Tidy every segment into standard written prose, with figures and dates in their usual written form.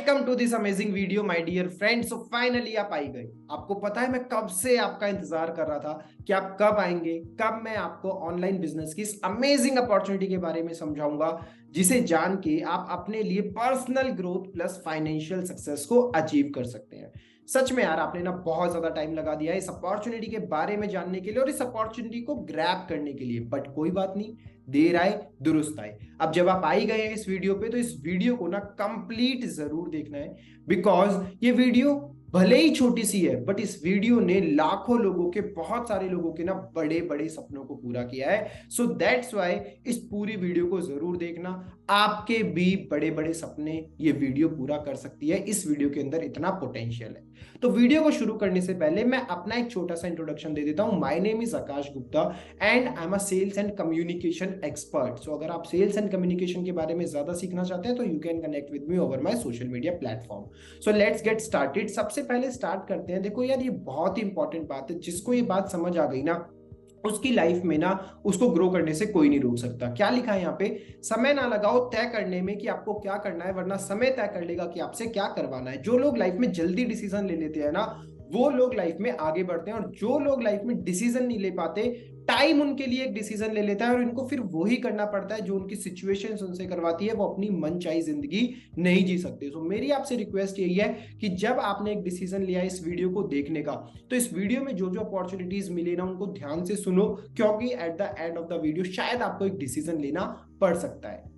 Welcome to this amazing video my dear friends. So finally आप आई गए। आपको पता है मैं कब से आपका इंतजार कर रहा था कि आप कब आएंगे, कब मैं आपको ऑनलाइन बिजनेस की इस अमेजिंग अपॉर्चुनिटी के बारे में समझाऊंगा, जिसे जान के आप अपने लिए personal growth plus financial success को अचीव कर सकते हैं। सच में यार, आपने ना बहुत ज्यादा टाइम लगा दिया है इस अपॉर्चुनिटी के बारे में जानने के लिए और इस अपॉर्चुनिटी को ग्रैब करने के लिए, बट कोई बात नहीं, देर आए दुरुस्त आए। अब जब आप आई गए हैं इस वीडियो पे, तो इस वीडियो को ना कंप्लीट जरूर देखना है, बिकॉज ये वीडियो भले ही छोटी सी है, बट इस वीडियो ने लाखों लोगों के, बहुत सारे लोगों के ना बड़े बड़े सपनों को पूरा किया है। सो दैट्स वाई इस पूरी वीडियो को जरूर देखना। आपके भी बड़े बड़े सपने ये वीडियो पूरा कर सकती है। इस वीडियो के अंदर इतना पोटेंशियल है। तो वीडियो को शुरू करने से पहले मैं अपना एक छोटा सा इंट्रोडक्शन दे देता हूं। My name is Akash Gupta and I am a sales and communication expert. So अगर आप सेल्स एंड कम्युनिकेशन के बारे में ज्यादा सीखना चाहते हैं तो you can connect with me over my social media platform. So let's get started. सबसे पहले स्टार्ट करते हैं। देखो यार, ये बहुत ही इंपॉर्टेंट बात है। जिसको ये बात समझ आ गई ना, उसकी लाइफ में ना उसको ग्रो करने से कोई नहीं रोक सकता। क्या लिखा है यहाँ पे? समय ना लगाओ तय करने में कि आपको क्या करना है, वरना समय तय कर लेगा कि आपसे क्या करवाना है। जो लोग लाइफ में जल्दी डिसीजन ले लेते हैं ना, वो लोग लाइफ में आगे बढ़ते हैं, और जो लोग लाइफ में डिसीजन नहीं ले पाते, टाइम उनके लिए एक डिसीजन ले लेता है और इनको फिर वही करना पड़ता है जो उनकी सिचुएशन उनसे करवाती है। वो अपनी मनचाही जिंदगी नहीं जी सकते। तो मेरी आपसे रिक्वेस्ट यही है कि जब आपने एक डिसीजन लिया इस वीडियो को देखने का, तो इस वीडियो में जो जो अपॉर्चुनिटीज मिली ना, उनको ध्यान से सुनो, क्योंकि eight the end of the video शायद आपको एक डिसीजन लेना पड़ सकता है।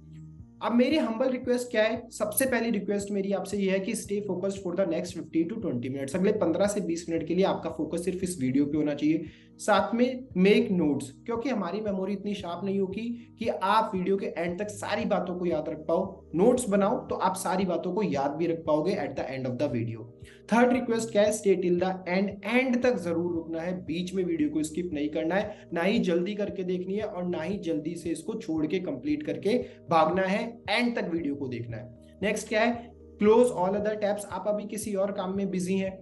अब मेरी हम्बल रिक्वेस्ट क्या है? सबसे पहली रिक्वेस्ट मेरी आपसे ये है कि stay focused for the next 15 to 20 minutes. अगले 15 से 20 मिनट के लिए आपका फोकस सिर्फ इस वीडियो पे होना चाहिए। साथ में मेक नोट्स, क्योंकि हमारी मेमोरी इतनी शार्प नहीं होगी कि आप वीडियो के एंड तक सारी बातों को याद रख पाओ। नोट्स बनाओ तो आप सारी बातों को याद भी रख पाओगे eight the end of the video. Third request क्या है? Stay till the end. And तक जरूर रुकना है, बीच में वीडियो को स्किप नहीं करना है, ना ही जल्दी करके देखनी है और ना ही जल्दी से इसको छोड़ के कंप्लीट करके भागना है। एंड तक वीडियो को देखना है। नेक्स्ट क्या है? Close all other tabs. आप अभी किसी और काम में बिजी हैं,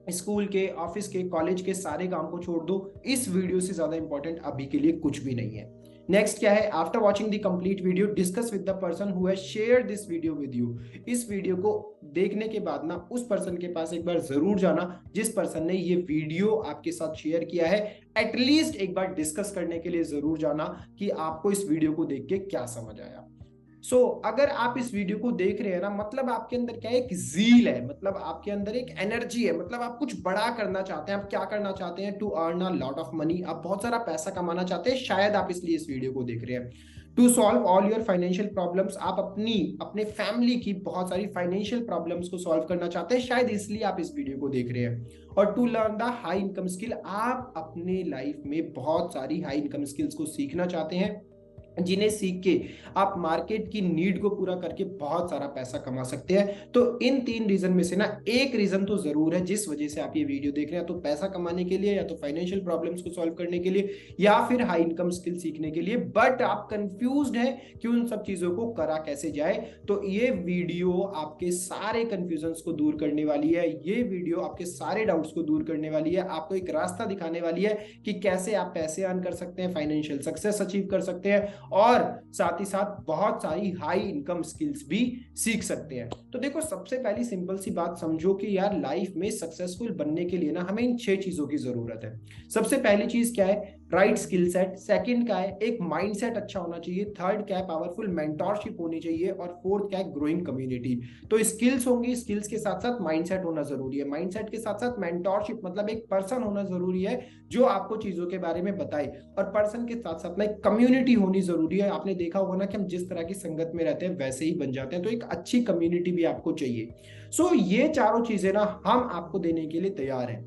स्कूल के, ऑफिस के, कॉलेज के सारे काम को छोड़ दो। इस वीडियो से ज्यादा इंपॉर्टेंट अभी के लिए कुछ भी नहीं है। नेक्स्ट क्या है? After watching the complete video discuss with the person who has shared this video with you. इस वीडियो को देखने के बाद ना उस पर्सन के पास एक बार जरूर जाना जिस पर्सन ने ये वीडियो आपके साथ शेयर किया है। एटलीस्ट एक बार डिस्कस करने के लिए जरूर जाना कि आपको इस वीडियो को देख के क्या समझ आया। अगर आप इस वीडियो को देख रहे हैं ना, मतलब आपके अंदर क्या है? एक जील है, मतलब आपके अंदर एक एनर्जी है, मतलब आप कुछ बड़ा करना चाहते हैं। आप क्या करना चाहते हैं? To earn a lot of money. आप बहुत सारा पैसा कमाना चाहते हैं, शायद आप इसलिए इस वीडियो को देख रहे हैं। To solve all your financial problems. आप अपने फैमिली की बहुत सारी फाइनेंशियल प्रॉब्लम्स को सॉल्व करना चाहते हैं, शायद इसलिए आप इस वीडियो को देख रहे हैं। और to learn the high income skill. आप अपने लाइफ में बहुत सारी हाई इनकम स्किल्स को सीखना चाहते हैं, जिन्हें सीख के आप मार्केट की नीड को पूरा करके बहुत सारा पैसा कमा सकते हैं। तो इन 3 रीजन में से ना एक रीजन तो जरूर है जिस वजह से आप ये वीडियो देख रहे हैं, तो पैसा कमाने के लिए, या तो फाइनेंशियल प्रॉब्लम्स को सॉल्व करने के लिए, या फिर हाई इनकम स्किल सीखने के लिए। बट आप कंफ्यूज्ड हैं कि उन सब चीजों को करा कैसे जाए। तो ये वीडियो आपके सारे कंफ्यूजन्स को दूर करने वाली है। ये वीडियो आपके सारे डाउट्स को दूर करने वाली है, आपको एक रास्ता दिखाने वाली है कि कैसे आप पैसे अर्न कर सकते हैं, फाइनेंशियल सक्सेस अचीव कर सकते हैं, और साथ ही साथ बहुत सारी हाई इनकम स्किल्स भी सीख सकते हैं। तो देखो, सबसे पहली सिंपल सी बात समझो कि यार लाइफ में सक्सेसफुल बनने के लिए ना हमें इन 6 चीजों की जरूरत है। सबसे पहली चीज क्या है? Right skill set. सेकंड क्या है? एक माइंडसेट अच्छा होना चाहिए। थर्ड क्या है? पावरफुल मेंटरशिप होनी चाहिए। और फोर्थ क्या है? Growing community. तो स्किल्स होंगी, स्किल्स के साथ साथ माइंडसेट होना जरूरी है। माइंडसेट के साथ साथ मेंटरशिप, मतलब एक पर्सन होना जरूरी है जो आपको चीजों के बारे में बताए। और पर्सन के साथ साथ में कम्युनिटी होनी जरूरी है। आपने देखा होगा ना कि हम जिस तरह की संगत में रहते हैं वैसे ही बन जाते हैं, तो एक अच्छी कम्युनिटी भी आपको चाहिए। ये चारों चीजें ना हम आपको देने के लिए तैयार हैं।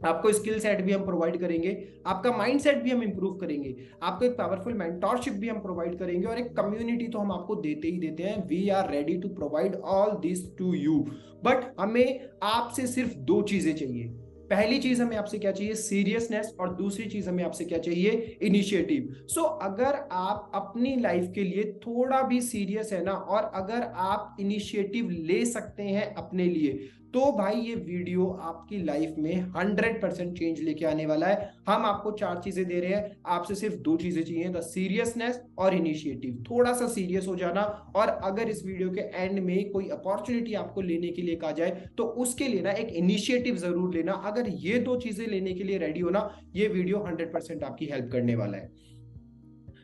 आपको स्किल सेट भी हम प्रोवाइड करेंगे, आपका माइंड सेट भी हम इंप्रूव करेंगे, आपको एक पावरफुल मेंटरशिप भी हम प्रोवाइड करेंगे, और एक कम्युनिटी तो हम आपको देते ही देते हैं। We are ready to provide all this to you. But हमें आपसे सिर्फ 2 चीजें चाहिए। पहली चीज हमें आपसे क्या चाहिए? सीरियसनेस। और दूसरी चीज हमें आपसे क्या चाहिए? इनिशिएटिव। अगर आप अपनी लाइफ के लिए थोड़ा भी सीरियस है ना, और अगर आप इनिशिएटिव ले सकते हैं अपने लिए, तो भाई ये वीडियो आपकी लाइफ में 100% चेंज लेके आने वाला है। हम आपको 4 चीजें दे रहे हैं, आपसे सिर्फ 2 चीजें चाहिए, द सीरियसनेस और इनिशिएटिव। थोड़ा सा सीरियस हो जाना, और अगर इस वीडियो के एंड में कोई अपॉर्चुनिटी आपको लेने के लिए कहा जाए तो उसके लिए ना एक इनिशिएटिव जरूर लेना। अगर ये 2 चीजें लेने के लिए रेडी हो ना, ये वीडियो 100% आपकी हेल्प करने वाला है।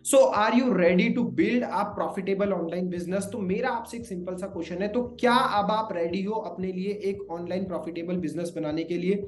So are you ready to build a profitable online business? तो मेरा आपसे एक सिंपल सा क्वेश्चन है, तो क्या अब आप रेडी हो अपने लिए एक ऑनलाइन प्रॉफिटेबल बिजनेस बनाने के लिए?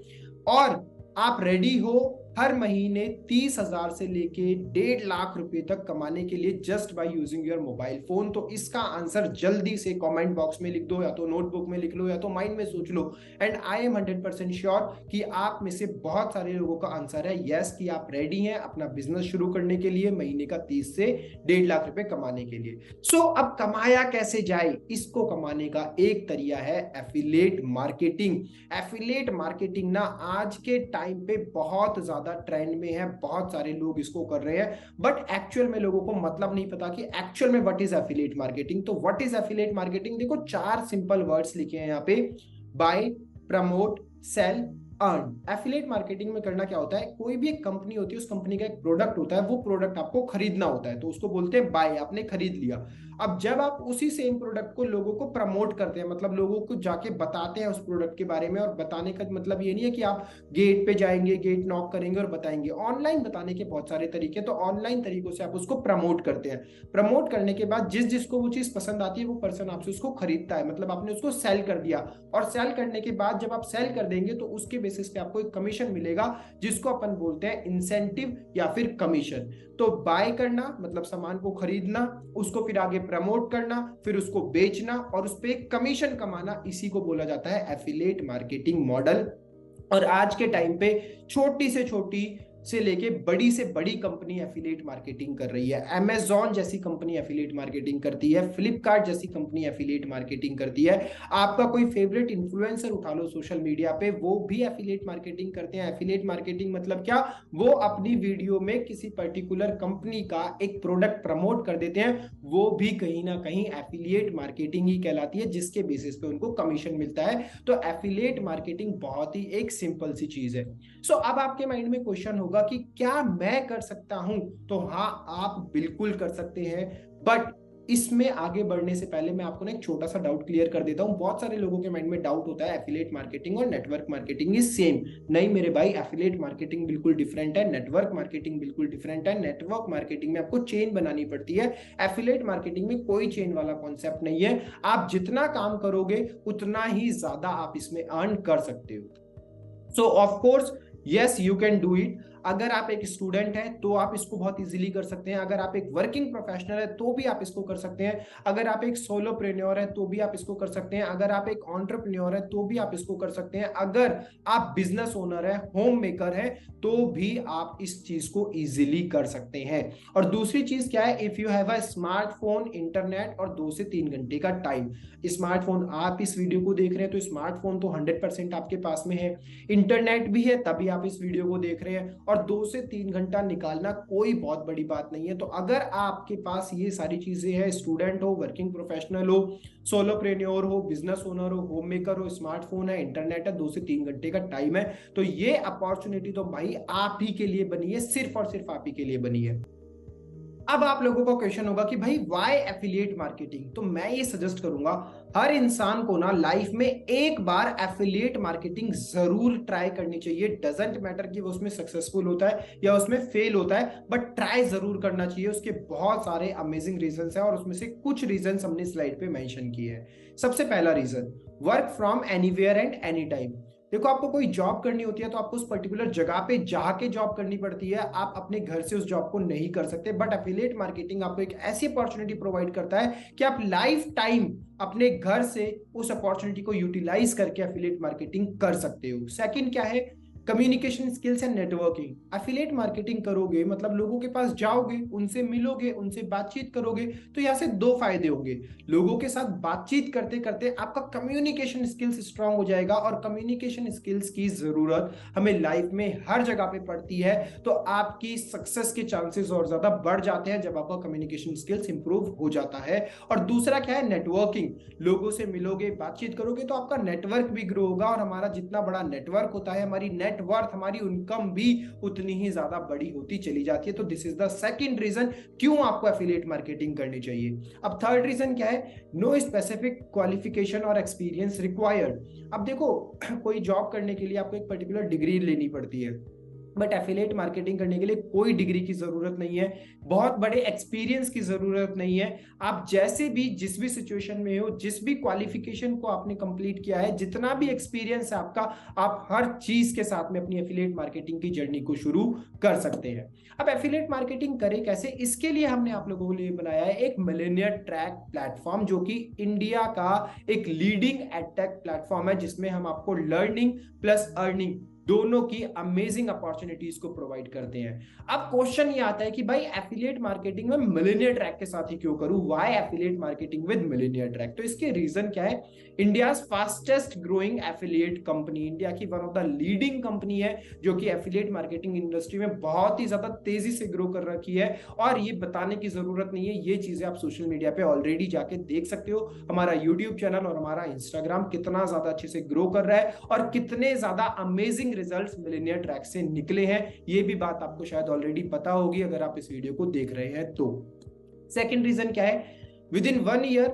और आप रेडी हो हर महीने 30,000 से लेके 1.5 लाख रुपए तक कमाने के लिए just by using your mobile phone? तो इसका आंसर जल्दी से कमेंट बॉक्स में लिख दो, या तो नोटबुक में लिख लो, या तो माइंड में सोच लो। एंड आई एम 100% श्योर कि आप में से बहुत सारे लोगों का आंसर है यस, कि आप रेडी हैं अपना बिजनेस शुरू करने के लिए, महीने का 30 से 1.5 लाख रुपए कमाने के लिए। सो अब कमाया कैसे जाए? इसको कमाने का एक तरीका है एफिलिएट मार्केटिंग। एफिलिएट मार्केटिंग ना आज के टाइम पे बहुत ज्यादा ट्रेंड में है, बहुत सारे लोग इसको कर रहे हैं, बट एक्चुअल में लोगों को मतलब नहीं पता कि एक्चुअल में व्हाट इज एफिलिएट मार्केटिंग। तो व्हाट इज एफिलिएट मार्केटिंग? देखो 4 सिंपल वर्ड्स लिखे हैं यहाँ पे, buy, promote, sell, earn. Affiliate marketing में करना क्या होता है, कोई भी एक कंपनी होती है, उस कंपनी का एक प्रोडक्ट होता है, वो प्रोडक्ट आपको खरीदना होता है, तो उसको बोलते हैं बाय, आपने खरीद लिया। अब जब आप उसी सेम प्रोडक्ट को लोगों को प्रमोट करते हैं, मतलब लोगों को जाके बताते हैं उस प्रोडक्ट के बारे में, और बताने का मतलब ये नहीं है कि आप गेट पे जाएंगे, गेट नॉक करेंगे और बताएंगे। ऑनलाइन बताने के बहुत सारे तरीके, तो ऑनलाइन तरीकों से आप उसको प्रमोट करते हैं। प्रमोट करने के बाद जिस जिसको वो चीज पसंद आती है, वो पर्सन आपसे उसको खरीदता है, मतलब आपने उसको सेल कर दिया। और सेल करने के बाद जब आप सेल कर देंगे तो उसके बेसिस पे आपको एक कमीशन मिलेगा, जिसको अपन बोलते हैं इंसेंटिव या फिर कमीशन। तो बाय करना मतलब सामान को खरीदना, उसको फिर आगे प्रमोट करना, फिर उसको बेचना और उस पर कमीशन कमाना, इसी को बोला जाता है एफिलिएट मार्केटिंग मॉडल। और आज के टाइम पे छोटी से छोटी से लेके बड़ी से बड़ी कंपनी एफिलिएट मार्केटिंग कर रही है। अमेजॉन जैसी कंपनी एफिलिएट मार्केटिंग करती है, फ्लिपकार्ट जैसी कंपनी एफिलिएट मार्केटिंग करती है। आपका कोई फेवरेट इन्फ्लुएंसर उठा लो सोशल मीडिया पे, वो भी एफिलिएट मार्केटिंग करते हैं। एफिलिएट मार्केटिंग मतलब क्या, वो अपनी वीडियो में किसी पर्टिकुलर कंपनी का एक प्रोडक्ट प्रमोट कर देते हैं, वो भी कहीं ना कहीं एफिलिएट मार्केटिंग ही कहलाती है, जिसके बेसिस पे उनको कमीशन मिलता है। तो एफिलिएट मार्केटिंग बहुत ही एक सिंपल सी चीज है। सो अब आपके माइंड में क्वेश्चन होगा कि क्या मैं कर सकता हूं? तो हाँ, आप बिल्कुल कर सकते हैं, बट इसमें आगे बढ़ने से पहले मैं आपको ना एक छोटा सा डाउट क्लियर कर देता हूं। बहुत सारे लोगों के माइंड में डाउट होता है एफिलिएट मार्केटिंग और नेटवर्क मार्केटिंग इज सेम। नहीं मेरे भाई, एफिलिएट मार्केटिंग बिल्कुल डिफरेंट है, नेटवर्क मार्केटिंग बिल्कुल डिफरेंट है। नेटवर्क मार्केटिंग में आपको चेन बनानी पड़ती है, एफिलिएट मार्केटिंग में कोई चेन वाला कॉन्सेप्ट नहीं है। आप जितना काम करोगे उतना ही ज्यादा आप इसमें अर्न कर सकते हो। सो of course yes, you can do it. अगर आप एक स्टूडेंट हैं तो आप इसको बहुत इजीली कर सकते हैं। अगर आप एक वर्किंग प्रोफेशनल है तो भी आप इसको कर सकते हैं। अगर आप एक सोलोप्रेन्योर है तो भी आप इसको कर सकते हैं। अगर आप एक एंटरप्रेन्योर है तो भी आप इसको कर सकते हैं। अगर आप बिजनेस ओनर है, होम मेकर है, तो भी आप इस चीज को इजीली कर सकते हैं। और दूसरी चीज क्या है, if you have a smartphone, internet और 2 से 3 घंटे का टाइम। स्मार्टफोन, आप इस वीडियो को देख रहे हैं तो स्मार्टफोन तो 100% आपके पास में है, इंटरनेट भी है तभी आप इस वीडियो को देख रहे हैं, और 2 से 3 घंटा निकालना कोई बहुत बड़ी बात नहीं है। तो अगर आपके पास ये सारी चीजें हैं, स्टूडेंट हो, वर्किंग प्रोफेशनल हो, सोलोप्रेन्योर हो, बिजनेस ओनर हो, होम मेकर हो, स्मार्टफोन है, इंटरनेट है, 2 से 3 घंटे का टाइम है, तो ये अपॉर्चुनिटी तो भाई आप ही के लिए बनी है, सिर्फ और सिर्फ आप ही के लिए बनी है। अब आप लोगों का क्वेश्चन होगा कि भाई व्हाई एफिलिएट मार्केटिंग? तो मैं ये सजेस्ट करूंगा हर इंसान को ना लाइफ में एक बार एफिलिएट मार्केटिंग जरूर ट्राई करनी चाहिए। डजंट मैटर कि वो उसमें सक्सेसफुल होता है या उसमें फेल होता है, बट ट्राई जरूर करना चाहिए। उसके बहुत सारे अमेजिंग रीजंस हैं और उसमें से कुछ रीजंस हमने स्लाइड पे मेंशन किए हैं। सबसे पहला reason, work from anywhere and any time. देखो आपको कोई जॉब करनी होती है तो आपको उस पर्टिकुलर जगह पे जाके जॉब करनी पड़ती है, आप अपने घर से उस जॉब को नहीं कर सकते। बट एफिलिएट मार्केटिंग आपको एक ऐसी अपॉर्चुनिटी प्रोवाइड करता है कि आप लाइफ टाइम अपने घर से उस अपॉर्चुनिटी को यूटिलाइज करके एफिलिएट मार्केटिंग कर सकते हो। सेकंड क्या है, communication skills and networking. Affiliate marketing करोगे मतलब लोगों के पास जाओगे, उनसे मिलोगे, उनसे बातचीत करोगे, तो यहाँ से दो फायदे होंगे। लोगों के साथ बातचीत करते करते आपका कम्युनिकेशन स्किल्स स्ट्रांग हो जाएगा, और कम्युनिकेशन स्किल्स की जरूरत हमें लाइफ में हर जगह पे पड़ती है, तो आपकी सक्सेस के चांसेस और ज्यादा बढ़ जाते हैं जब आपका कम्युनिकेशन स्किल्स इंप्रूव हो जाता है। और दूसरा क्या है, नेटवर्किंग। लोगों से मिलोगे, बातचीत करोगे, तो आपका नेटवर्क भी ग्रो होगा, और हमारा जितना बड़ा नेटवर्क होता है, हमारी नेटवर्थ, हमारी इनकम भी उतनी ही ज्यादा बड़ी होती चली जाती है। तो this is the second reason क्यों आपको एफिलिएट मार्केटिंग करनी चाहिए। अब थर्ड रीजन क्या है, नो स्पेसिफिक क्वालिफिकेशन और एक्सपीरियंस रिक्वायर्ड। अब देखो कोई जॉब करने के लिए आपको एक पर्टिकुलर डिग्री लेनी पड़ती है, बट एफिलिएट मार्केटिंग करने के लिए कोई डिग्री की जरूरत नहीं है, बहुत बड़े एक्सपीरियंस की जरूरत नहीं है। आप जैसे भी जिस भी सिचुएशन में हो, जिस भी क्वालिफिकेशन को आपने कंप्लीट किया है, जितना भी एक्सपीरियंस है आपका, आप हर चीज के साथ में अपनी एफिलिएट मार्केटिंग की जर्नी को शुरू कर सकते हैं। अब एफिलिएट मार्केटिंग करें कैसे, इसके लिए हमने आप लोगों के लिए बनाया है एक मिलेनियर ट्रैक प्लेटफॉर्म, जो कि इंडिया का एक लीडिंग एडटेक प्लेटफॉर्म है, जिसमें हम आपको लर्निंग प्लस अर्निंग दोनों की अमेजिंग अपॉर्चुनिटीज को प्रोवाइड करते हैं। अब क्वेश्चन ये आता है कि भाई एफिलिएट मार्केटिंग में मिलेनियर ट्रैक के साथ ही क्यों करूं, why affiliate marketing with millionaire track. तो इसके रीजन क्या है, India fastest growing affiliate company, India की one of the leading company है जो कि एफिलिएट मार्केटिंग इंडस्ट्री में बहुत ही ज्यादा तेजी से ग्रो कर रखी है। और ये बताने की जरूरत नहीं है, ये चीजें आप सोशल मीडिया पे ऑलरेडी जाके देख सकते हो। हमारा यूट्यूब चैनल और हमारा इंस्टाग्राम कितना ज्यादा अच्छे से ग्रो कर रहा है, और कितने ज्यादा अमेजिंग रिजल्ट्स मिलेनियर ट्रैक से निकले हैं, ये भी बात आपको शायद ऑलरेडी पता होगी अगर आप इस वीडियो को देख रहे हैं तो। सेकंड रीजन क्या है, with in 1 year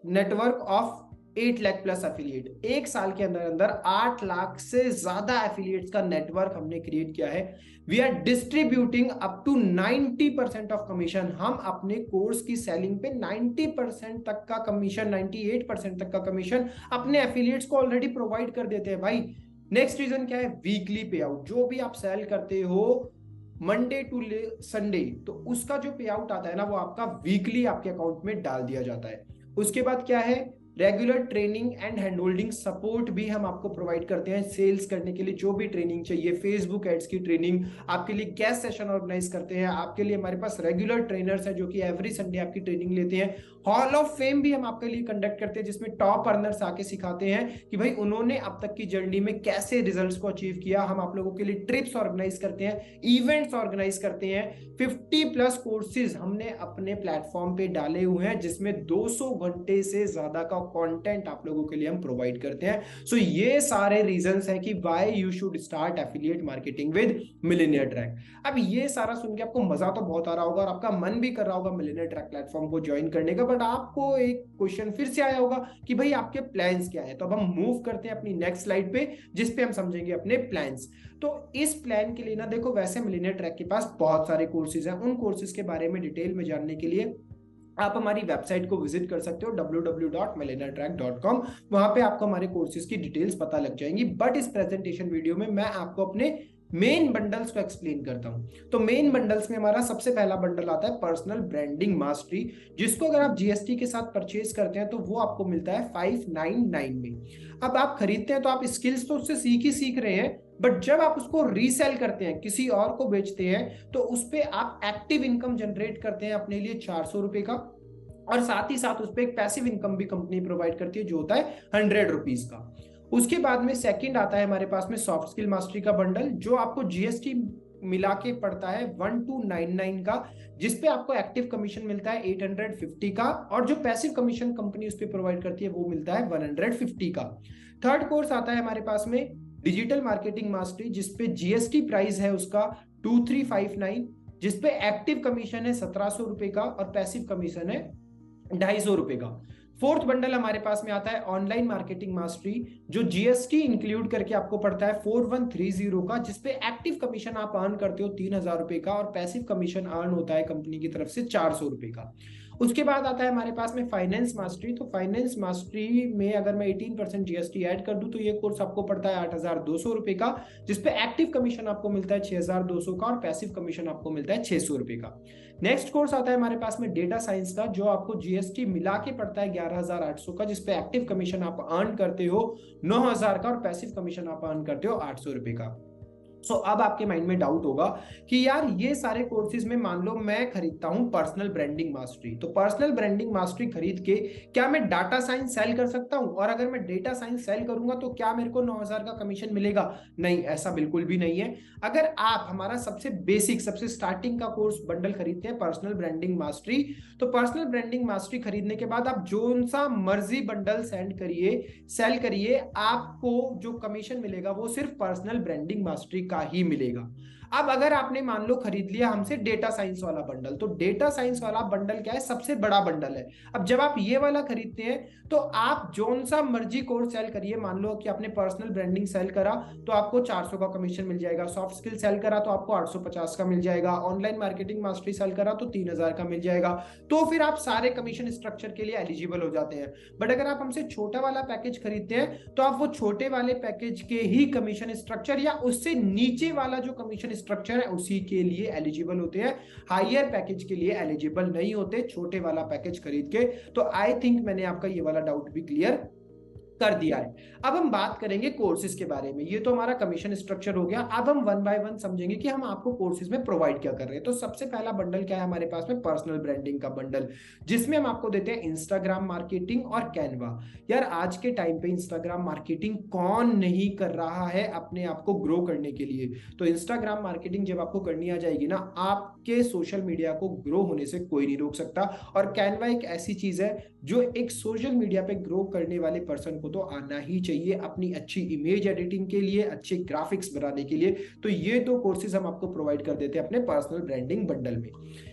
network of 8 lakh plus affiliate, एक साल के अंदर अंदर 8 लाख से ज्यादा एफिलिएट्स का नेटवर्क हमने क्रिएट किया है। We are distributing up to 90% of commission, हम अपने कोर्स की सेलिंग पे 90% तक का कमीशन, 98% तक का कमीशन अपने एफिलिएट्स को ऑलरेडी प्रोवाइड कर देते हैं भाई। नेक्स्ट रीजन क्या है, वीकली पे आउट, जो भी आप सेल करते हो मंडे टू संडे, तो उसका जो पे आउट आता है ना, वो आपका वीकली आपके अकाउंट में डाल दिया जाता है। उसके बाद क्या है, regular training and hand holding support भी हम आपको प्रोवाइड करते हैं। सेल्स करने के लिए जो भी ट्रेनिंग चाहिए, फेसबुक एड्स की ट्रेनिंग, आपके लिए गेस्ट सेशन ऑर्गेनाइज करते हैं, आपके लिए हमारे पास रेगुलर ट्रेनर्स हैं जो कि एवरी संडे आपकी ट्रेनिंग लेते हैं। हॉल ऑफ फेम भी हम आपके लिए कंडक्ट करते हैं, जिसमें टॉप अर्नर्स आके सिखाते हैं कि भाई उन्होंने अब तक की जर्नी में कैसे रिजल्ट्स को अचीव किया। हम आप लोगों के लिए ट्रिप्स ऑर्गेनाइज करते हैं, इवेंट्स ऑर्गेनाइज करते हैं। 50+ कोर्सेज हमने अपने प्लेटफॉर्म पे डाले हुए हैं, जिसमें 200 घंटे से ज्यादा का कंटेंट आप लोगों के लिए हम प्रोवाइड करते हैं। सो ये सारे रीजंस हैं कि why you should start affiliate marketing with millionaire track. अब ये सारा सुन के आपको मजा तो बहुत आ रहा होगा और आपका मन भी कर रहा होगा मिलेनियर ट्रैक प्लेटफॉर्म को ज्वाइन करने का, बट आपको एक क्वेश्चन फिर से आया होगा कि भाई आपके प्लान्स क्या है। तो अब हम मूव करते हैं अपनी नेक्स्ट स्लाइड पे, जिस पे हम समझेंगे अपने प्लान्स। तो इस प्लान के लिए ना देखो, वैसे मिलेनियर ट्रैक के पास बहुत सारे कोर्सेज हैं, उन कोर्सेज के बारे में डिटेल में जानने के लिए आप हमारी वेबसाइट को विजिट कर सकते हो www.millennialtrack.com। वहां पे आपको हमारे कोर्सेज की डिटेल्स पता लग जाएंगी। बट इस प्रेजेंटेशन वीडियो में मैं आपको अपने मेन बंडल्स को एक्सप्लेन करता हूं। तो मेन बंडल्स में हमारा सबसे पहला बंडल आता है पर्सनल ब्रांडिंग मास्टरी, जिसको अगर आप जीएसटी के साथ परचेज करते हैं तो वो आपको मिलता है 599 में। अब आप खरीदते हैं तो आप स्किल्स तो उससे सीख ही सीख रहे हैं, बट जब आप उसको रीसेल करते हैं, किसी और को बेचते हैं, तो उस पर आप एक्टिव इनकम जनरेट करते हैं अपने लिए 400 रुपए का, और साथ ही साथ उस पर एक पैसिव इनकम भी कंपनी प्रोवाइड करती है जो होता है 100 रुपीज का। उसके बाद में सेकंड आता है हमारे पास में सॉफ्ट स्किल मास्टरी का बंडल, जो आपको जीएसटी मिला के पड़ता है 1299 का, जिसपे आपको एक्टिव कमीशन मिलता है 850 का, और जो पैसिव कमीशन कंपनी उस पर प्रोवाइड करती है वो मिलता है 150 का। थर्ड कोर्स आता है हमारे पास में डिजिटल मार्केटिंग मास्टरी, जिसपे जीएसटी प्राइस है उसका 2359, जिसपे एक्टिव कमीशन है 1700 रुपए का और पैसिव कमीशन है 250 रुपए का। फोर्थ बंडल हमारे पास में आता है ऑनलाइन मार्केटिंग मास्टरी, जो जीएसटी इंक्लूड करके आपको पड़ता है 4130 का, जिसपे एक्टिव कमीशन आप अर्न करते हो 3000 रुपए का और पैसिव कमीशन अर्न होता है कंपनी की तरफ से 400 रुपए का। उसके बाद आता है हमारे पास में फाइनेंस मास्टरी। तो फाइनेंस मास्टरी में अगर मैं 18% जीएसटी ऐड कर दूं तो ये कोर्स आपको पड़ता है 8200 रुपए का, जिसपे एक्टिव कमीशन आपको मिलता है 6200 का और पैसिव कमीशन आपको मिलता है 600 रुपए का। नेक्स्ट कोर्स आता है हमारे पास में डेटा साइंस का, जो आपको जीएसटी मिला के पड़ता है 11800 का, जिसपे एक्टिव कमीशन आप अर्न करते हो 9000 का और पैसिव कमीशन आप अर्न करते हो 800 रुपए का। अब आपके माइंड में डाउट होगा कि यार ये सारे कोर्सेज में मान लो मैं खरीदता हूं पर्सनल ब्रांडिंग मास्टरी, तो पर्सनल ब्रांडिंग मास्टरी खरीद के क्या मैं डाटा साइंस सेल कर सकता हूं? और अगर मैं डेटा साइंस सेल करूंगा तो क्या मेरे को 9,000 का कमीशन मिलेगा? नहीं, ऐसा बिल्कुल भी नहीं है। अगर आप हमारा सबसे बेसिक सबसे स्टार्टिंग का कोर्स बंडल खरीदते हैं पर्सनल ब्रांडिंग मास्टरी, तो पर्सनल ब्रांडिंग मास्टरी खरीदने के बाद आप जो सा मर्जी बंडल सेल करिए, आपको जो कमीशन मिलेगा वो सिर्फ पर्सनल ब्रांडिंग मास्टरी का ही मिलेगा। अब अगर आपने मान लो खरीद लिया हमसे डेटा साइंस वाला बंडल, तो डेटा साइंस वाला बंडल क्या है? सबसे बड़ा बंडल है। अब जब आप ये वाला खरीदते हैं तो आप जोन सा मर्जी कोर्स सेल करिए, मान लो कि आपने पर्सनल ब्रांडिंग सेल करा तो आपको 400 का कमीशन मिल जाएगा, सॉफ्ट स्किल सेल करा तो आपको 850 का मिल जाएगा, ऑनलाइन मार्केटिंग मास्टरी सेल करा तो 3,000 का मिल जाएगा। तो फिर आप सारे कमीशन स्ट्रक्चर के लिए एलिजिबल हो जाते हैं। बट अगर आप हमसे छोटा वाला पैकेज खरीदते हैं तो आप वो छोटे वाले पैकेज के ही कमीशन स्ट्रक्चर या उससे नीचे वाला जो कमीशन स्ट्रक्चर है उसी के लिए एलिजिबल होते हैं, हायर पैकेज के लिए एलिजिबल नहीं होते छोटे वाला पैकेज खरीद के। तो आई थिंक मैंने आपका ये वाला डाउट भी क्लियर कर दिया है। अब हम बात करेंगे कोर्सेज के बारे में। ये तो हमारा कमीशन स्ट्रक्चर हो गया। अब हम वन बाय वन समझेंगे कि हम आपको कोर्सेज में प्रोवाइड क्या कर रहे हैं। तो सबसे पहला बंडल क्या है हमारे पास में? पर्सनल ब्रांडिंग का बंडल, जिसमें हम आपको देते हैं इंस्टाग्राम मार्केटिंग और कैनवा। यार आज के टाइम पे इंस्टाग्राम मार्केटिंग कौन नहीं कर रहा है अपने आप को ग्रो करने के लिए? तो इंस्टाग्राम मार्केटिंग जब आपको करनी आ जाएगी ना, आपके सोशल मीडिया को ग्रो होने से कोई नहीं रोक सकता। और कैनवा एक ऐसी चीज है जो एक सोशल मीडिया पे ग्रो करने वाले पर्सन को तो आना ही चाहिए अपनी अच्छी इमेज एडिटिंग के लिए, अच्छे ग्राफिक्स बनाने के लिए। तो ये दो कोर्सेज हम आपको प्रोवाइड कर देते हैं अपने पर्सनल ब्रांडिंग बंडल में।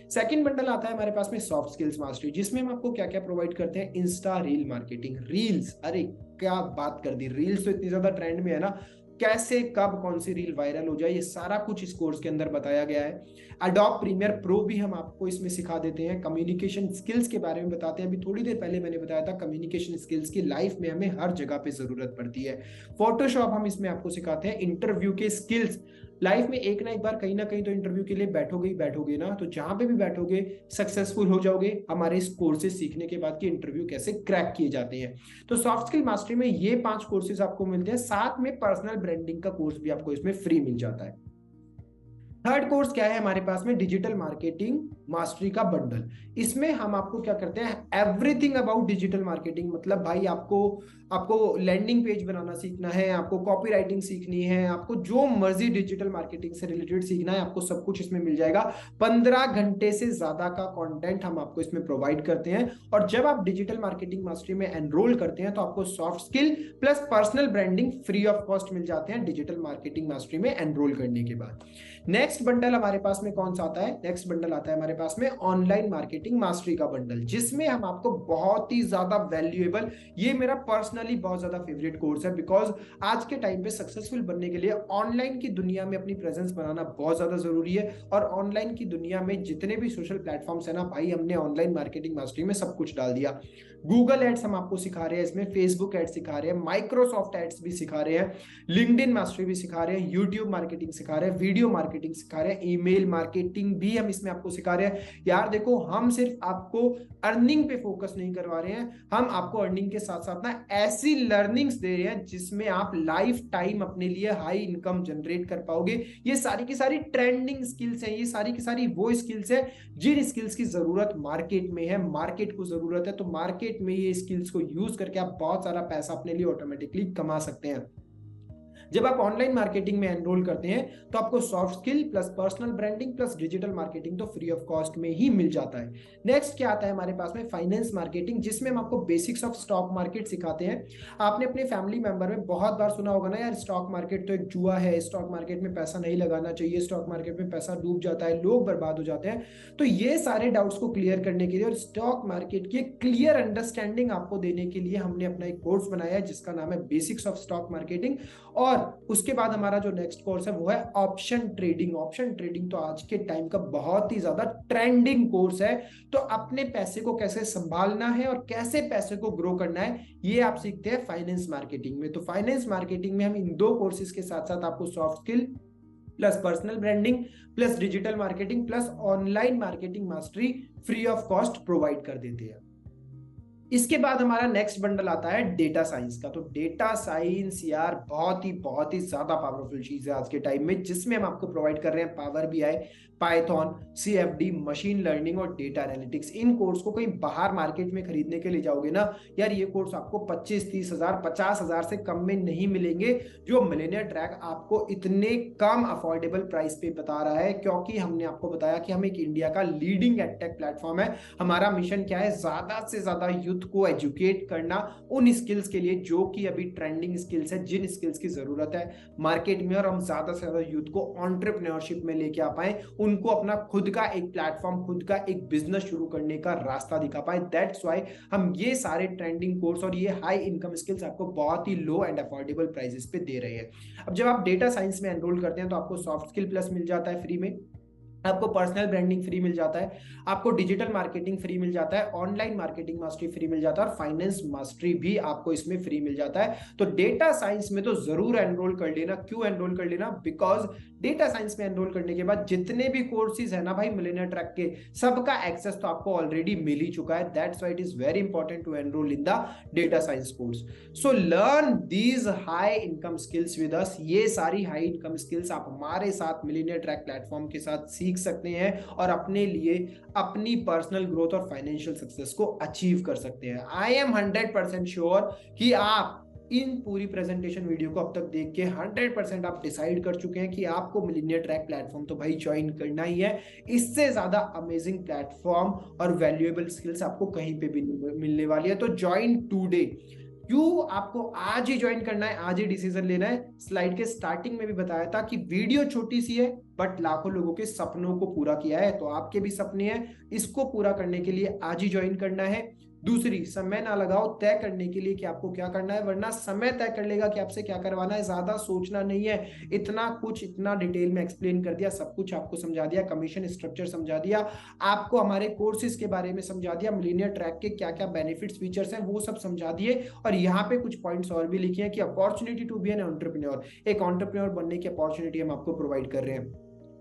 सेकंड बंडल आता है हमारे पास में सॉफ्ट स्किल्स मास्टरी, जिसमें हम आपको क्या क्या प्रोवाइड करते हैं? Insta reel marketing, reels. अरे क्या बात कर दी, रील्स तो इतनी ज्यादा ट्रेंड में है ना, कैसे कब कौन सी रील वायरल हो जाए ये सारा कुछ इस कोर्स के अंदर बताया गया है। एडोब प्रीमियर प्रो भी हम आपको इसमें सिखा देते हैं। कम्युनिकेशन स्किल्स के बारे में बताते हैं। अभी थोड़ी देर पहले मैंने बताया था कम्युनिकेशन स्किल्स की लाइफ में हमें हर जगह पे जरूरत पड़ती है। फोटोशॉप हम इसमें आपको सिखाते हैं। इंटरव्यू के स्किल्स, लाइफ में एक ना एक बार कहीं ना कहीं तो इंटरव्यू के लिए बैठोगे ही बैठोगे ना, तो जहां पे भी बैठोगे सक्सेसफुल हो जाओगे हमारे इस कोर्सेज सीखने के बाद कि इंटरव्यू कैसे क्रैक किए जाते हैं। तो सॉफ्ट स्किल मास्टरी में ये 5 कोर्सेज आपको मिलते हैं, साथ में पर्सनल ब्रांडिंग का कोर्स भी आपको इसमें फ्री मिल जाता है। थर्ड कोर्स क्या है हमारे पास में? डिजिटल मार्केटिंग मास्टरी का बंडल। इसमें हम आपको क्या करते हैं? Everything about digital marketing. मतलब भाई आपको लैंडिंग पेज बनाना सीखना है, आपको कॉपी राइटिंग सीखनी है, आपको जो मर्जी डिजिटल मार्केटिंग से रिलेटेड सीखना है, आपको सब कुछ इसमें मिल जाएगा। 15 घंटे से ज्यादा का कंटेंट हम आपको इसमें प्रोवाइड करते हैं। और जब आप डिजिटल मार्केटिंग मास्टरी में एनरोल करते हैं तो आपको soft skill plus personal branding free of cost मिल जाते हैं डिजिटल मार्केटिंग मास्टरी में एनरोल करने के बाद। नेक्स्ट बंडल हमारे पास में कौन सा आता है? नेक्स्ट बंडल आता है हमारे पास में ऑनलाइन मार्केटिंग मास्टरी का बंडल, जिसमें हम आपको बहुत ही ज्यादा वैल्यूएबल, ये मेरा पर्सनली बहुत ज्यादा फेवरेट कोर्स है, बिकॉज आज के टाइम पे सक्सेसफुल बनने के लिए ऑनलाइन की दुनिया में अपनी प्रेजेंस बनाना बहुत ज्यादा जरूरी है। और ऑनलाइन की दुनिया में जितने भी सोशल प्लेटफॉर्म्स है ना भाई, हमने ऑनलाइन मार्केटिंग मास्टरी में सब कुछ डाल दिया। गूगल एड्स हम आपको सिखा रहे हैं इसमें, फेसबुक एड्स सिखा रहे हैं, माइक्रोसॉफ्ट एड्स भी सिखा रहे हैं, लिंक्डइन मास्टरी भी सिखा रहे हैं, यूट्यूब मार्केटिंग सिखा रहे हैं, वीडियो मार्केटिंग सिखा रहे हैं, ईमेल मार्केटिंग भी हम इसमें आपको सिखा रहे हैं। यार देखो, हम सिर्फ आपको अर्निंग पे फोकस नहीं करवा रहे हैं, हम आपको अर्निंग के साथ साथ ना ऐसी लर्निंग्स दे रहे हैं जिसमें आप लाइफ टाइम अपने लिए हाई इनकम जनरेट कर पाओगे। ये सारी की सारी ट्रेंडिंग स्किल्स हैं, ये सारी की सारी वो स्किल्स हैं जिन स्किल्स की जरूरत मार्केट में है, मार्केट को जरूरत है। तो मार्केट में ये स्किल्स को यूज करके आप बहुत सारा पैसा अपने लिए ऑटोमेटिकली कमा सकते हैं। जब आप ऑनलाइन मार्केटिंग में एनरोल करते हैं तो आपको soft skill plus personal branding plus digital marketing तो फ्री ऑफ कॉस्ट में ही मिल जाता है। नेक्स्ट क्या आता है हमारे पास में? फाइनेंस मार्केटिंग, जिसमें हम आपको बेसिक्स ऑफ स्टॉक मार्केट सिखाते हैं। आपने अपने फैमिली मेंबर में बहुत बार सुना होगा ना, यार स्टॉक मार्केट तो एक जुआ है, स्टॉक मार्केट में पैसा नहीं लगाना चाहिए, स्टॉक मार्केट में पैसा डूब जाता है, लोग बर्बाद हो जाते हैं। तो ये सारे डाउट्स को क्लियर करने के लिए और स्टॉक मार्केट की क्लियर अंडरस्टैंडिंग आपको देने के लिए हमने अपना एक कोर्स बनाया है जिसका नाम है बेसिक्स ऑफ स्टॉक मार्केटिंग। और उसके बाद हमारा जो नेक्स्ट कोर्स है वो है ऑप्शन ट्रेडिंग। ऑप्शन ट्रेडिंग तो आज के टाइम का बहुत ही ज्यादा ट्रेंडिंग कोर्स है। तो अपने पैसे को कैसे संभालना है और कैसे पैसे को ग्रो करना है, ये आप सीखते हैं फाइनेंस मार्केटिंग में। तो फाइनेंस मार्केटिंग में हम इन दो कोर्सेज के साथ साथ आपको soft skill plus personal branding plus digital marketing plus online marketing mastery free of cost provide कर देते हैं। इसके बाद हमारा नेक्स्ट बंडल आता है डेटा साइंस का। तो डेटा साइंस यार बहुत ही ज्यादा पावरफुल चीज है आज के टाइम में, जिसमें हम आपको प्रोवाइड कर रहे हैं power BI, Python, CFD, machine learning और डेटा एनालिटिक्स। इन कोर्स को कहीं बाहर मार्केट में खरीदने के लिए जाओगे ना यार, ये कोर्स आपको 25-30 हजार 50 हजार से कम में नहीं मिलेंगे, जो मिलियनेयर ट्रैक आपको इतने कम अफोर्डेबल प्राइस पे बता रहा है। क्योंकि हमने आपको बताया कि हम एक इंडिया का लीडिंग एडटेक प्लेटफॉर्म है। हमारा मिशन क्या है, ज्यादा से ज्यादा यूथ को एजुकेट करना उन स्किल्स के लिए जो कि अभी ट्रेंडिंग स्किल्स है, जिन स्किल्स की जरूरत है मार्केट में, और हम ज्यादा से ज्यादा यूथ को एंटरप्रेन्योरशिप में लेके आ पाए, उनको अपना खुद का एक प्लेटफॉर्म, खुद का एक बिजनेस शुरू करने का रास्ता दिखा पाए। दैट्स व्हाई हम ये सारे ट्रेंडिंग कोर्स और ये हाई इनकम स्किल्स आपको बहुत ही लो एंड अफोर्डेबल प्राइसेस पे दे रहे हैं। अब जब आप डेटा साइंस में एनरोल करते हैं तो आपको सॉफ्ट स्किल प्लस मिल जाता है फ्री में, आपको पर्सनल ब्रांडिंग फ्री मिल जाता है, आपको डिजिटल मार्केटिंग फ्री मिल जाता है, ऑनलाइन मार्केटिंग मास्टरी फ्री मिल जाता है, और फाइनेंस मास्टरी भी आपको इसमें फ्री मिल जाता है। तो डेटा साइंस में तो जरूर एनरोल कर लेना। क्यों एनरोल कर लेना? बिकॉज डेटा साइंस में एनरोल करने के बाद जितने भी कोर्सेज है ना भाई मिलियनेयर ट्रैक के, सबका एक्सेस तो आपको ऑलरेडी मिल ही चुका है। That's why it is very important to enroll in the data science course. So learn these high income skills with us. ये सारी हाई इनकम स्किल्स आप हमारे साथ मिलियनेयर ट्रैक प्लेटफॉर्म के साथ सीख सकते हैं और अपने लिए अपनी पर्सनल ग्रोथ और फाइनेंशियल सक्सेस को अचीव कर सकते हैं। आई एम 100% श्योर कि आप इन पूरी प्रेजेंटेशन वीडियो को अब तक देख के 100% आप डिसाइड कर चुके हैं कि आपको मिलियनेयर ट्रैक प्लेटफॉर्म तो भाई ज्वाइन करना ही है। इससे ज्यादा अमेजिंग प्लेटफॉर्म और वैल्यूएबल स्किल्स आपको कहीं पे भी मिलने वाली है। तो ज्वाइन टुडे। क्यों आपको आज ही ज्वाइन करना है, आज ही डिसीजन लेना है? स्लाइड के स्टार्टिंग में भी बताया था कि वीडियो छोटी सी है बट लाखों लोगों के सपनों को पूरा किया है। तो आपके भी सपने हैं, इसको पूरा करने के लिए आज ही ज्वाइन करना है। दूसरी, समय ना लगाओ तय करने के लिए कि आपको क्या करना है, वरना समय तय कर लेगा कि आपसे क्या करवाना है। ज्यादा सोचना नहीं है। इतना कुछ इतना डिटेल में एक्सप्लेन कर दिया, सब कुछ आपको समझा दिया, कमीशन स्ट्रक्चर समझा दिया, आपको हमारे कोर्सेज के बारे में समझा दिया, मिलियनेयर ट्रैक के क्या क्या बेनिफिट्स फीचर्स हैं वो सब समझा दिए। और यहाँ पे कुछ पॉइंट्स और भी लिखे हैं कि opportunity to be an entrepreneur, एक एंटरप्रेन्योर बनने की अपॉर्चुनिटी हम आपको प्रोवाइड कर रहे हैं।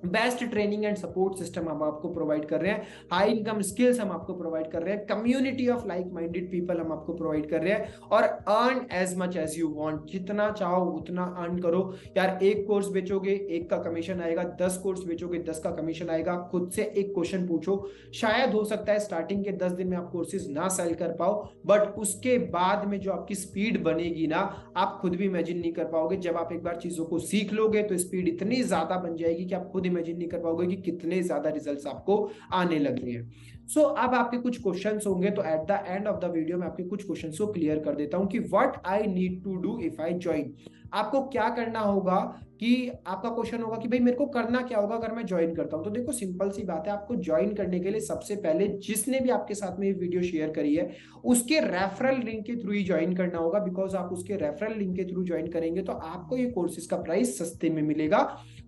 Best training and support system हम आपको प्रोवाइड कर रहे हैं, हाई इनकम स्किल्स हम आपको प्रोवाइड कर रहे हैं, community of like minded people हम आपको प्रोवाइड कर रहे हैं, और earn as much as you want. जितना चाहो उतना अर्न करो यार। एक कोर्स बेचोगे, एक का कमीशन आएगा, 10 कोर्स बेचोगे, 10 का कमीशन आएगा। खुद से एक क्वेश्चन पूछो, शायद हो सकता है स्टार्टिंग के 10 दिन में आप कोर्सेज ना सेल कर पाओ, बट उसके बाद में जो आपकी स्पीड बनेगी ना, आप खुद भी इमेजिन नहीं कर पाओगे। जब आप एक बार चीजों को सीख लोगे तो स्पीड इतनी ज्यादा बन जाएगी कि आप खुद इमेजिन नहीं कर पाओगे कि कितने ज्यादा रिजल्ट्स आपको आने लग रहे हैं। सो अब आपके कुछ क्वेश्चंस होंगे, तो eight the end of the video में आपके कुछ क्वेश्चंस को क्लियर कर देता हूं कि what I need to do if I join. आपको क्या करना होगा, कि आपका क्वेश्चन होगा कि भाई मेरे को करना क्या होगा अगर मैं ज्वाइन करता हूं। तो देखो सिंपल सी बात है, आपको ज्वाइन करने के लिए सबसे पहले जिसने भी आपके साथ में ये वीडियो शेयर करी है उसके रेफरल लिंक के थ्रू ही ज्वाइन करना होगा। बिकॉज आप उसके रेफरल लिंक के थ्रू ज्वाइन करेंगे तो आपको ये कोर्सेज का प्राइस सस्ते में मिलेगा,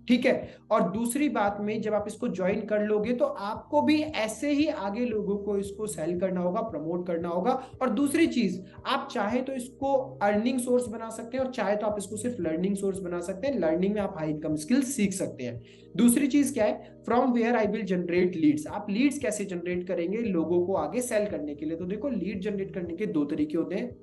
ठीक है। और दूसरी बात में, जब आप इसको ज्वाइन कर लोगे तो आपको भी ऐसे ही आगे लोगों को इसको सेल करना होगा, प्रमोट करना होगा। और दूसरी चीज, आप चाहे तो इसको अर्निंग सोर्स बना सकते हैं और चाहे तो आप इसको सिर्फ लर्निंग सोर्स बना सकते हैं। लर्निंग में आप हाई इनकम स्किल्स सीख सकते हैं। दूसरी चीज क्या है, from where I will generate leads. आप लीड्स कैसे जनरेट करेंगे लोगों को आगे सेल करने के लिए? तो देखो लीड जनरेट करने के दो तरीके होते हैं,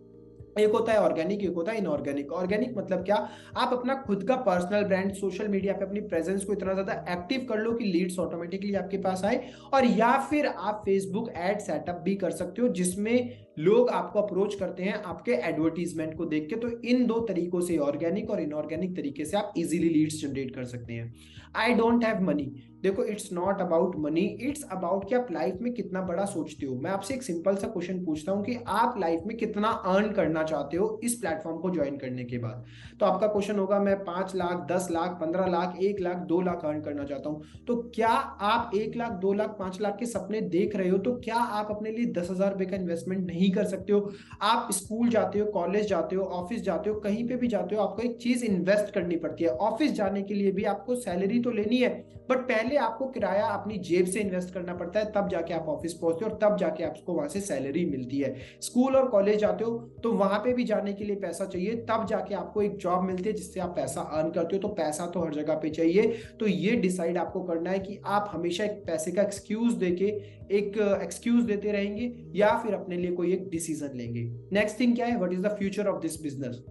एक होता है ऑर्गेनिक, एक होता है इनऑर्गेनिक। ऑर्गेनिक मतलब क्या, आप अपना खुद का पर्सनल ब्रांड सोशल मीडिया पे अपनी प्रेजेंस को इतना ज्यादा एक्टिव कर लो कि लीड्स ऑटोमेटिकली आपके पास आए। और या फिर आप फेसबुक एड सेटअप भी कर सकते हो जिसमें लोग आपको अप्रोच करते हैं आपके एडवर्टीजमेंट को देख के। तो इन दो तरीकों से, ऑर्गेनिक और इनऑर्गेनिक तरीके से आप इजीली लीड्स जनरेट कर सकते हैं। आई डोंट हैव मनी, देखो it's not about money, it's about कि आप लाइफ में कितना बड़ा सोचते हो। मैं आपसे एक सिंपल सा क्वेश्चन पूछता हूं कि आप लाइफ में कितना अर्न करना चाहते हो इस प्लेटफॉर्म को ज्वाइन करने के बाद? तो आपका क्वेश्चन होगा मैं 5 लाख, 10 लाख, 15 लाख, 1 लाख, 2 लाख अर्न करना चाहता हूं। तो क्या आप 1 लाख, 2 लाख, 5 लाख के सपने देख रहे हो? तो क्या आप अपने लिए 10,000 रुपए का इन्वेस्टमेंट नहीं कर सकते हो? आप स्कूल जाते हो, कॉलेज जाते हो, ऑफिस जाते हो, कहीं पे भी जाते हो, आपको एक चीज इन्वेस्ट करनी पड़ती है। ऑफिस जाने के लिए भी आपको सैलरी तो लेनी है, बट पहले आपको किराया अपनी जेब से इन्वेस्ट करना पड़ता है, तब जाके आप ऑफिस पहुंचते हो और तब जाके आपको वहां से सैलरी मिलती है। स्कूल और कॉलेज जाते हो तो वहां पे भी जाने के लिए पैसा चाहिए, तब जाके आपको एक जॉब मिलती है जिससे आप पैसा अर्न करते हो। तो पैसा तो हर जगह पे चाहिए। तो ये डिसाइड आपको करना है कि आप हमेशा एक पैसे का एक्सक्यूज देके एक एक्सक्यूज देते रहेंगे या फिर अपने लिए कोई कोई एक डिसीजन लेंगे। नेक्स्ट थिंग क्या है, what is the future of this business,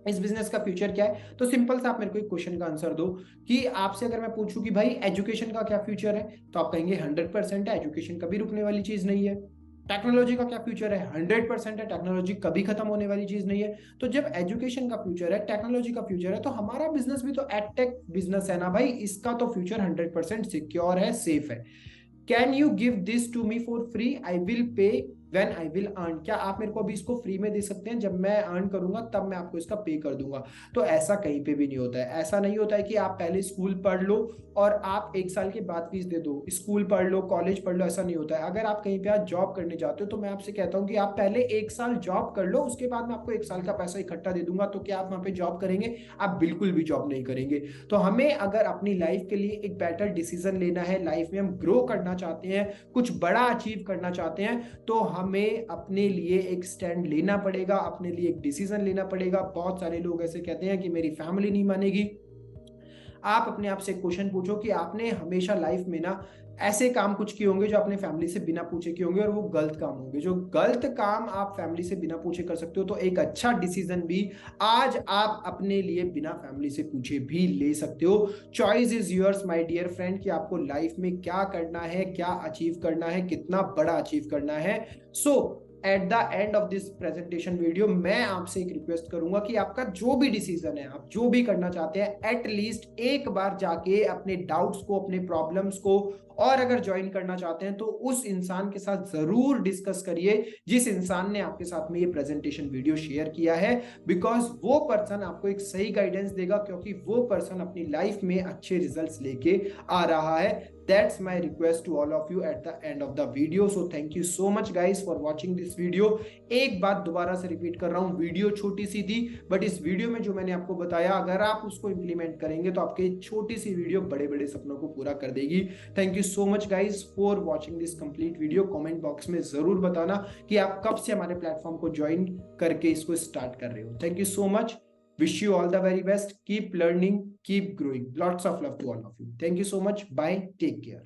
इस बिजनेस का फ्यूचर क्या है। तो सिंपल सा आप मेरे को एक क्वेश्चन का आंसर दो कि आपसे अगर मैं पूछूं कि भाई एजुकेशन का क्या फ्यूचर है, तो आप कहेंगे 100% है, एजुकेशन कभी रुकने वाली चीज नहीं है। टेक्नोलॉजी का क्या फ्यूचर है, 100% है, टेक्नोलॉजी कभी खत्म होने वाली चीज नहीं है। तो जब एजुकेशन का फ्यूचर है, टेक्नोलॉजी का फ्यूचर है, तो हमारा बिजनेस भी तो एडटेक बिजनेस है ना भाई, इसका तो फ्यूचर 100% सिक्योर है, सेफ है। Can you give this to me for free, I will pay when I will earn, क्या आप मेरे को अभी इसको फ्री में दे सकते हैं, जब मैं अर्न करूंगा तब मैं आपको इसका पे कर दूंगा। तो ऐसा कहीं पे भी नहीं होता है। ऐसा नहीं होता है कि आप पहले स्कूल पढ़ लो और आप 1 साल के बाद फीस दे दो, स्कूल पढ़ लो कॉलेज पढ़ लो, ऐसा नहीं होता है। अगर आप कहीं पे आज जॉब करने जाते हो तो मैं आपसे कहता हूँ कि आप पहले 1 साल जॉब कर लो, उसके बाद मैं आपको 1 साल का पैसा इकट्ठा दे दूंगा। तो क्या आप वहां पे जॉब करेंगे, आप बिल्कुल भी जॉब नहीं करेंगे। तो हमें अगर अपनी लाइफ के लिए एक बेटर डिसीजन लेना है, लाइफ में हम ग्रो करना चाहते हैं, कुछ बड़ा अचीव करना चाहते हैं, तो हमें अपने लिए एक स्टैंड लेना पड़ेगा, अपने लिए एक डिसीजन लेना पड़ेगा। बहुत सारे लोग ऐसे कहते हैं कि मेरी फैमिली नहीं मानेगी। आप अपने आप से क्वेश्चन पूछो कि आपने हमेशा लाइफ में ना ऐसे काम कुछ किए होंगे जो अपने फैमिली से बिना पूछे किए होंगे, और वो गलत काम होंगे। जो गलत काम आप फैमिली से बिना पूछे कर सकते हो, तो एक अच्छा डिसीजन भी आज आप अपने लिए बिना फैमिली से पूछे भी ले सकते हो। Choice is yours my dear friend, कि आपको लाइफ में क्या करना है, क्या अचीव करना है, कितना बड़ा अचीव करना है। So at the end of this presentation video मैं आपसे एक रिक्वेस्ट करूंगा कि आपका जो भी डिसीजन है, आप जो भी करना चाहते हैं, एटलीस्ट एक बार जाके अपने डाउट्स को, अपने प्रॉब्लम्स को, और अगर ज्वाइन करना चाहते हैं तो उस इंसान के साथ जरूर डिस्कस करिए जिस इंसान ने आपके साथ में ये प्रेजेंटेशन वीडियो शेयर किया है। बिकॉज वो पर्सन आपको एक सही गाइडेंस देगा, क्योंकि वो पर्सन अपनी लाइफ में अच्छे रिजल्ट्स लेके आ रहा है। That's my request to all of you at the end of the video. So thank you so much guys for watching this video. एक बात दोबारा से रिपीट कर रहा हूँ, वीडियो छोटी सी थी, बट इस वीडियो में जो मैंने आपको बताया, अगर आप उसको इंप्लीमेंट करेंगे तो आपके छोटी सी वीडियो बड़े बड़े सपनों को पूरा कर देगी। Thank you so much guys for watching this complete video. Comment box में जरूर बताना कि आप कब से हमारे प्लेटफॉर्म को ज्वाइन करके इसको स्टार्ट कर रहे हो। Thank you so much, wish you all the very best, keep learning, keep growing, lots of love to all of you, thank you so much, bye, take care.